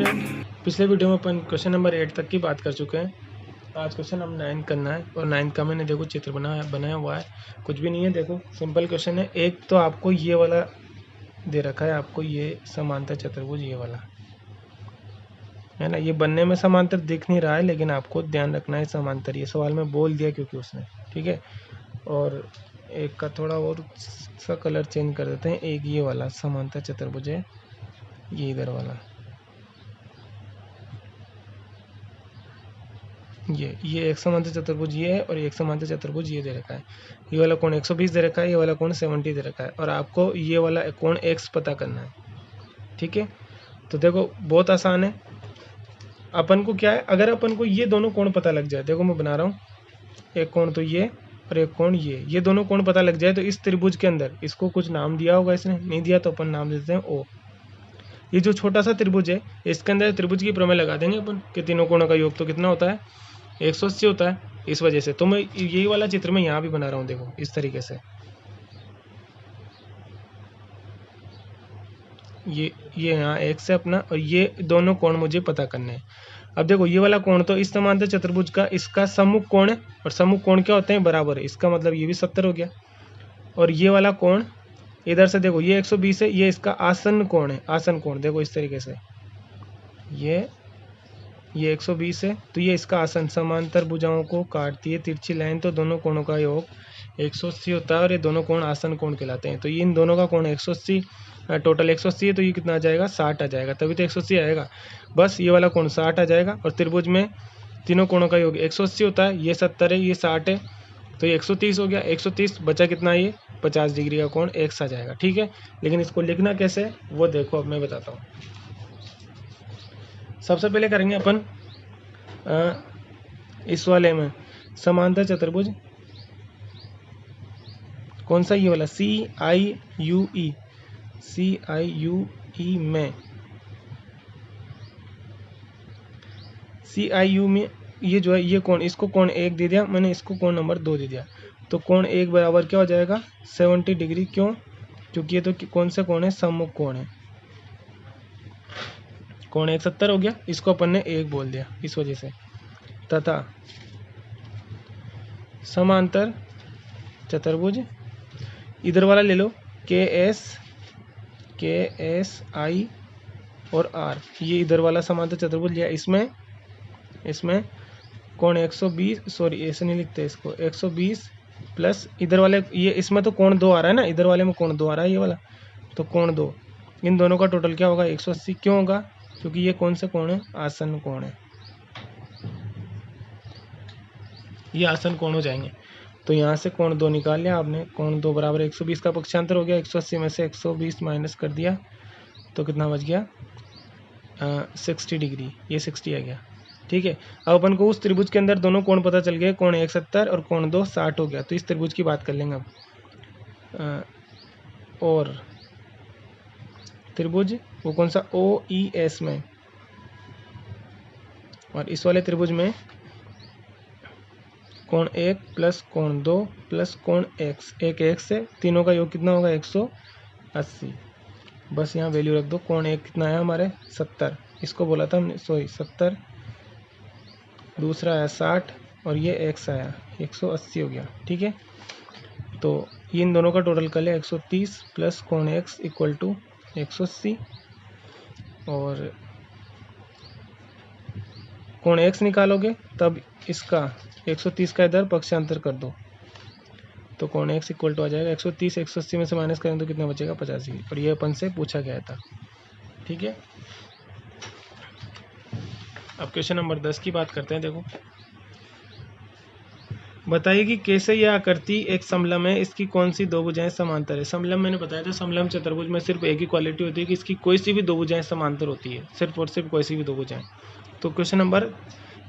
पिछले वीडियो में अपन question number 8 तक की बात कर चुके हैं। आज क्वेश्चन नंबर 9 करना है और 9 का मैंने देखो चित्र बनाया हुआ है, कुछ भी नहीं है। देखो सिंपल क्वेश्चन है। एक तो आपको ये वाला दे रखा है, आपको ये समांतर चतुर्भुज ये वाला है ना। ये बनने में समांतर दिख नहीं रहा है, लेकिन आपको ध्यान रखना है समांतर। ये सवाल में बोल दिया क्योंकि उसने, ठीक है। और एक का थोड़ा और सा कलर चेंज कर देते हैं। एक ये वाला समांतर चतुर्भुज है, ये इधर वाला, ये एक समांतर चतुर्भुज ये है और एक समांतर चतुर्भुज ये दे रखा है। ये वाला कोण 120 दे रखा है, ये वाला कोण 70 दे रखा है, और आपको ये वाला कोण x पता करना है, ठीक है। तो देखो बहुत आसान है। अपन को क्या है, अगर अपन को ये दोनों कोण पता लग जाए, देखो मैं बना रहा हूँ, एक कोण तो ये और एक कोण ये दोनों कोण पता लग जाए, तो इस त्रिभुज के अंदर इसको कुछ नाम दिया होगा, इसने नहीं दिया तो अपन नाम देते हैं O। ये जो छोटा सा त्रिभुज है, इसके अंदर त्रिभुज की प्रमेय लगा देंगे अपन कि तीनों कोणों का योग तो कितना होता है, 180 होता है। इस वजह से तो मैं यही वाला चित्र में यहाँ भी बना रहा हूँ, देखो इस तरीके से। ये यहाँ एक से अपना, और ये दोनों कोण मुझे पता करने हैं। अब देखो ये वाला कोण तो इस समांतर चतुर्भुज का इसका सम्मुख कोण है, और सम्मुख कोण क्या होते हैं, बराबर है। इसका मतलब ये भी 70 हो गया। और ये वाला कोण इधर से देखो ये 120 है, ये इसका आसन कोण है, आसन कोण देखो इस तरीके से। ये 120 है, तो ये इसका आसन, समांतर भुजाओं को काटती है तिरछी लाइन, तो दोनों कोणों का योग 180 होता है, और ये दोनों कोण आसन कोण कहलाते हैं। तो ये इन दोनों का कोण 180, टोटल 180 है, तो ये कितना आ जाएगा, 60 आ जाएगा, तभी तो 180 आएगा। बस ये वाला कोण 60 आ जाएगा, और त्रिभुज में तीनों कोणों का योग 180 होता है। ये 70 है, ये 60 है, तो ये 130 हो गया। 130 बचा कितना, ये 50 डिग्री का कोण x आ जाएगा, ठीक है। लेकिन इसको लिखना कैसे है वो देखो, अब मैं बताता हूँ। सबसे पहले करेंगे अपन इस वाले में समांतर चतुर्भुज कौन सा, ये वाला CIUE, CIUE में, CIU में ये जो है, ये कोण, इसको कोण 1 दे दिया मैंने, इसको कोण नंबर 2 दे दिया, तो कोण 1 बराबर क्या हो जाएगा, 70 डिग्री। क्यों, क्योंकि ये तो कौन सा कोण है, सम्मुख कोण है। कोण 170 हो गया, इसको अपन ने 1 बोल दिया इस वजह से। तथा समांतर चतुर्भुज इधर वाला ले लो, KSI और R, ये इधर वाला समांतर चतुर्भुज लिया। इसमें कोण 120, सॉरी ऐसे नहीं लिखते इसको, 120 प्लस इधर वाले, ये इसमें तो कोण 2 आ रहा है ना, इधर वाले में कोण 2 आ रहा है, ये वाला, तो कोण 2, इन दोनों का टोटल क्या होगा, 180। क्यों होगा, क्योंकि ये कौन सा कोण है, आसन कोण है, ये आसन कोण हो जाएंगे। तो यहाँ से कोण 2 निकाल लिया आपने, कोण 2 बराबर 120 का पक्षांतर हो गया, 180 में से 120 माइनस कर दिया तो कितना बच गया, 60 डिग्री, ये 60 आ गया, ठीक है। अब अपन को उस त्रिभुज के अंदर दोनों कोण पता चल गए, कोण 170 और कोण 2 60 हो गया। तो इस त्रिभुज की बात कर लेंगे अब। और त्रिभुज वो कौन सा, OES में, और इस वाले त्रिभुज में कोण 1 प्लस कोण 2 प्लस कोण x, एक x से तीनों का योग कितना होगा, 180। बस यहाँ वैल्यू रख दो। कोण 1 कितना है हमारे, 70, इसको बोला था हमने, सॉरी 70, दूसरा आया 60, और ये x आया 180 हो गया, ठीक है। तो इन दोनों का टोटल कर लिया, 130 प्लस कोण x इक्वल टू 180, और कोण x निकालोगे तब इसका 130 का इधर पक्षांतर कर दो, तो कोण x इक्वल टू आ जाएगा 130, 180 में से माइनस करें तो कितना बचेगा, 50 डिग्री। और ये अपन से पूछा गया था, ठीक है। अब क्वेश्चन नंबर 10 की बात करते हैं। देखो बताइए कि कैसे यह आकृति एक समलंब है, इसकी कौन सी दो भुजाएं समांतर है। समलंब मैंने बताया था, समलंब चतुर्भुज में सिर्फ एक ही क्वालिटी होती है कि इसकी कोई सी भी दो भुजाएं समांतर होती है, सिर्फ और सिर्फ कोई सी भी दो भुजाएं। तो क्वेश्चन नंबर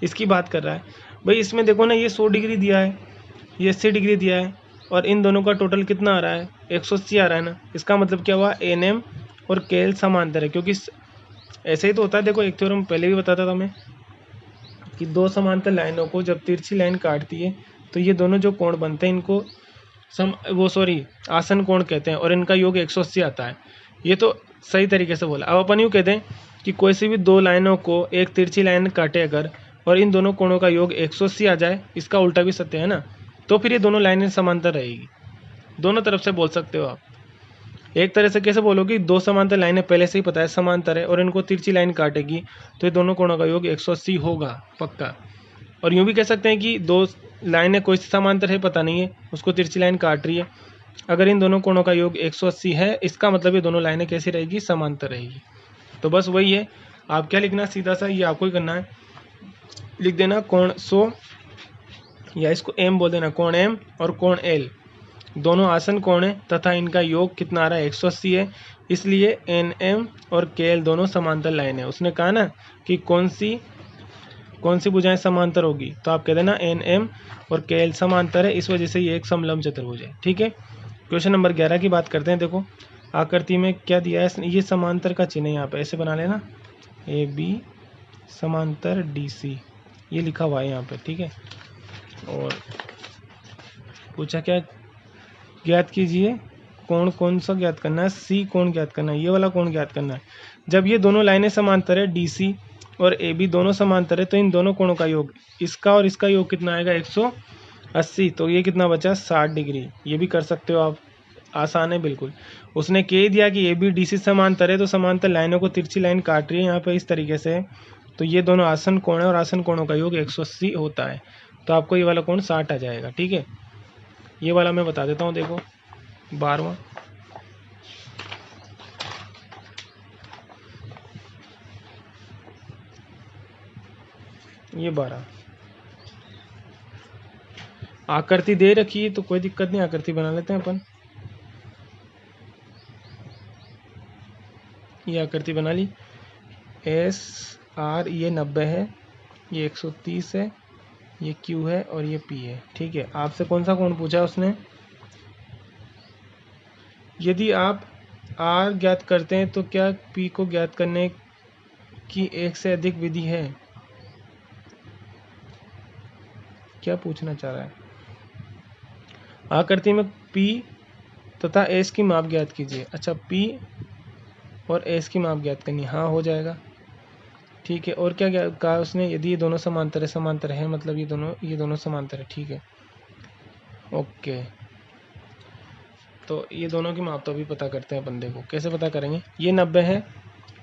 इसकी बात कर रहा है भाई। इसमें देखो ना, ये 100 डिग्री दिया है, ये 80 डिग्री दिया है, और इन दोनों का टोटल कितना आ रहा है, 180 आ रहा है ना। इसका मतलब क्या हुआ, NM और KL समांतर है, क्योंकि ऐसे ही तो होता है। देखो एक थ्योरम पहले भी बताता था मैं कि दो समांतर लाइनों को जब तिरछी लाइन काटती है तो ये दोनों जो कोण बनते हैं इनको आसन कोण कहते हैं, और इनका योग 180 आता है। ये तो सही तरीके से बोला। अब अपन यूँ कहते हैं कि कोई सी भी दो लाइनों को एक तिरछी लाइन काटे अगर, और इन दोनों कोणों का योग 180 आ जाए, इसका उल्टा भी सत्य है ना, तो फिर ये दोनों लाइनें समांतर रहेगी। दोनों तरफ से बोल सकते हो आप। एक तरह से कैसे बोलोगे, दो समांतर लाइनें पहले से ही पता है समांतर है और इनको तिरछी लाइन काटेगी तो ये दोनों कोणों का योग 180 होगा पक्का। और यूँ भी कह सकते हैं कि दो लाइनें कोई समांतर है पता नहीं है, उसको तिरछी लाइन काट रही है, अगर इन दोनों कोणों का योग 180 है, इसका मतलब ये दोनों लाइनें कैसी रहेगी, समांतर रहेगी। तो बस वही है, आप क्या लिखना सीधा सा, ये आपको ही करना है, लिख देना कोण 100, या इसको एम बोल देना, कोण एम और कोण एल दोनों आसन कोण है तथा इनका योग कितना आ रहा है, 180 है, इसलिए एन एम और के एल दोनों समांतर लाइन है। उसने कहा ना कि कौन सी भुजाएं समांतर होगी, तो आप कह देना एन एम और के एल समांतर है, इस वजह से ये एक समलंब चतुर्भुज है। ठीक है, क्वेश्चन नंबर 11 की बात करते हैं। देखो आकृति में क्या दिया है, ये समांतर का चिन्ह है, यहाँ पे ऐसे बना लेना, ए बी समांतर डी सी, ये लिखा हुआ है यहाँ पे। ठीक है, और पूछा क्या, ज्ञात कीजिए कोण कौन सा ज्ञात करना है, सी कोण ज्ञात करना है, ये वाला कोण ज्ञात करना है। जब ये दोनों लाइनें समांतर है, डी सी और ए बी दोनों समांतर है, तो इन दोनों कोणों का योग, इसका और इसका योग कितना आएगा, 180, तो ये कितना बचा, 60 डिग्री। ये भी कर सकते हो आप, आसान है बिल्कुल। उसने कह दिया कि ए बी डी सी समांतर है, तो समांतर लाइनों को तिरछी लाइन काट रही है यहाँ पे इस तरीके से, तो ये दोनों आसन कोण है और आसन कोणों का योग 180 होता है, तो आपको ये वाला कोण 60 आ जाएगा। ठीक है, ये वाला मैं बता देता हूँ, देखो 12वां, ये 12 आकृति दे रखी है, तो कोई दिक्कत नहीं, आकृति बना लेते हैं अपन। ये आकृति बना ली, एस आर ये 90 है, ये 130 है, ये क्यू है और ये पी है। ठीक है, आपसे कौन सा कोण पूछा उसने, यदि आप आर ज्ञात करते हैं तो क्या पी को ज्ञात करने की एक से अधिक विधि है, क्या पूछना चाह रहा है। आकृति में पी तथा एस की माप ज्ञात कीजिए। अच्छा, पी और एस की माप ज्ञात करनी, हाँ हो जाएगा। ठीक है, और क्या कहा उसने, यदि ये दोनों समांतर है मतलब ये दोनों समांतर है। ठीक है, ओके, तो ये दोनों की माप तो अभी पता करते हैं बंदे को, कैसे पता करेंगे, ये 90 है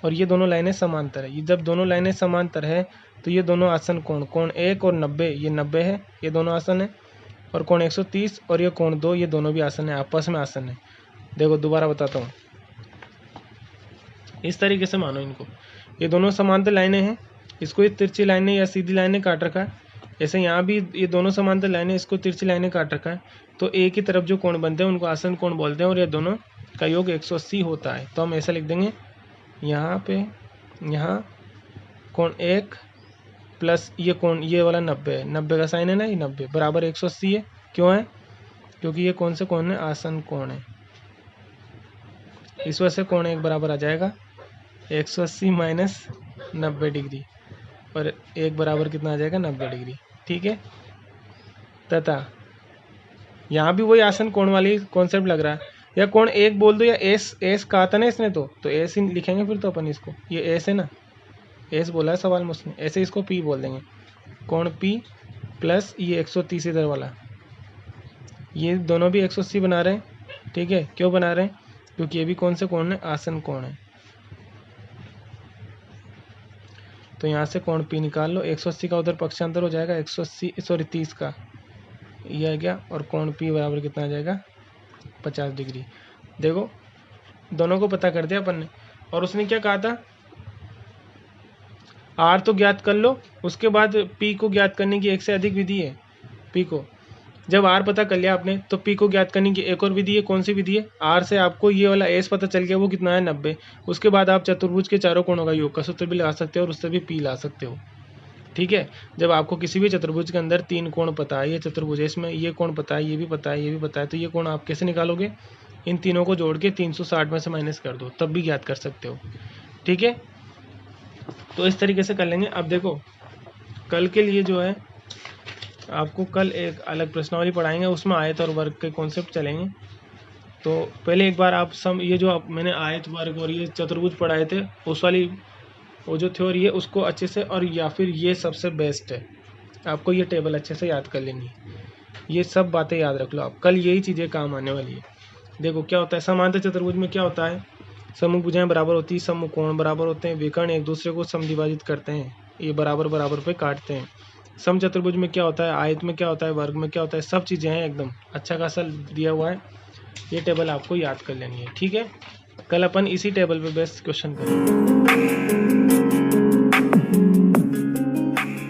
और ये दोनों लाइनें समांतर है। ये जब दोनों लाइनें समांतर है तो ये दोनों आसन कोण, कोण 1 और 90, ये 90 है, ये दोनों आसन है, और कोण 130 और ये कोण 2, ये दोनों भी आसन है, आपस में आसन है। देखो दोबारा बताता हूँ, इस तरीके से मानो इनको, ये दोनों समांतर लाइनें हैं, इसको ये तिरछी लाइनें या सीधी लाइनें काट रखा है, ऐसे यहाँ भी ये दोनों समांतर लाइनें, इसको तिरछी लाइनें काट रखा है, तो एक ही तरफ जो कोण बनते हैं उनको आसन कोण बोलते हैं, और ये दोनों का योग 180 होता है। तो हम ऐसा लिख देंगे, यहाँ पे यहाँ कोण 1 प्लस ये कोण, ये वाला 90 है, 90 का साइन है ना, ये 90 बराबर 180 है। क्यों है, क्योंकि ये कौन से कोण है, आसन कोण है, इस वजह से कोण 1 बराबर आ जाएगा 180 माइनस 90 डिग्री, और 1 बराबर कितना आ जाएगा, 90 डिग्री। ठीक है, तथा यहाँ भी वही आसन कोण वाली कॉन्सेप्ट लग रहा है, या कोण 1 बोल दो, या एस कहा था ना इसने, तो एस ही लिखेंगे फिर तो अपन इसको, ये एस है ना, एस बोला है सवाल में उसने, ऐसे इसको पी बोल देंगे, कोण पी प्लस ये 130 इधर वाला, ये दोनों भी 180 बना रहे हैं। ठीक है, क्यों बना रहे हैं, क्योंकि ये भी कौन से कोण है, आसन कोण है। तो यहाँ से कोण पी निकाल लो, 180 का उधर पक्षांतर हो जाएगा 30 का, ये आ गया, और कोण पी बराबर कितना आ जाएगा, 50 डिग्री। देखो दोनों को पता कर दिया अपन ने, और उसने क्या कहा था, आर तो ज्ञात कर लो, उसके बाद पी को ज्ञात करने की एक से अधिक विधि है। पी को जब आर पता कर लिया आपने, तो पी को ज्ञात करने की एक और विधि है, कौन सी विधि है, आर से आपको ये वाला एस पता चल गया, वो कितना है, 90। उसके बाद आप चतुर्भुज के चारों कोणों का योग का सूत्र भी लगा सकते हो और उससे भी पी ला सकते हो। ठीक है, जब आपको किसी भी चतुर्भुज के अंदर 3 कोण पता है, ये चतुर्भुज है, इसमें ये कोण पता है, ये भी पता है, ये भी पता है, तो ये कोण आप कैसे निकालोगे, इन तीनों को जोड़ के 360 में से माइनस कर दो, तब भी ज्ञात कर सकते हो। ठीक है, तो इस तरीके से कर लेंगे। अब देखो कल के लिए जो है आपको कल एक अलग प्रश्नावली पढ़ाएंगे, उसमें आयत और वर्ग के कॉन्सेप्ट चलेंगे। तो पहले एक बार आप ये जो मैंने आयत वर्ग और ये चतुर्भुज पढ़ाए थे, उस वाली वो जो थ्योरी है उसको अच्छे से, और या फिर ये सबसे बेस्ट है। आपको ये टेबल अच्छे से याद कर लेनी है, ये सब बातें याद रख लो आप, कल यही चीज़ें काम आने वाली है। देखो क्या होता है समांतर चतुर्भुज में, क्या होता है, समभुजाएं बराबर होती है, समकोण बराबर होते हैं, विकर्ण एक दूसरे को समद्विभाजित करते हैं, ये बराबर बराबर पे काटते हैं। समचतुर्भुज में क्या होता है, आयत में क्या होता है, वर्ग में क्या होता है, सब चीज़ें हैं एकदम अच्छा खासा दिया हुआ है। ये टेबल आपको याद कर लेनी है, ठीक है। कल अपन इसी टेबल पे बेस्ट क्वेश्चन करेंगे।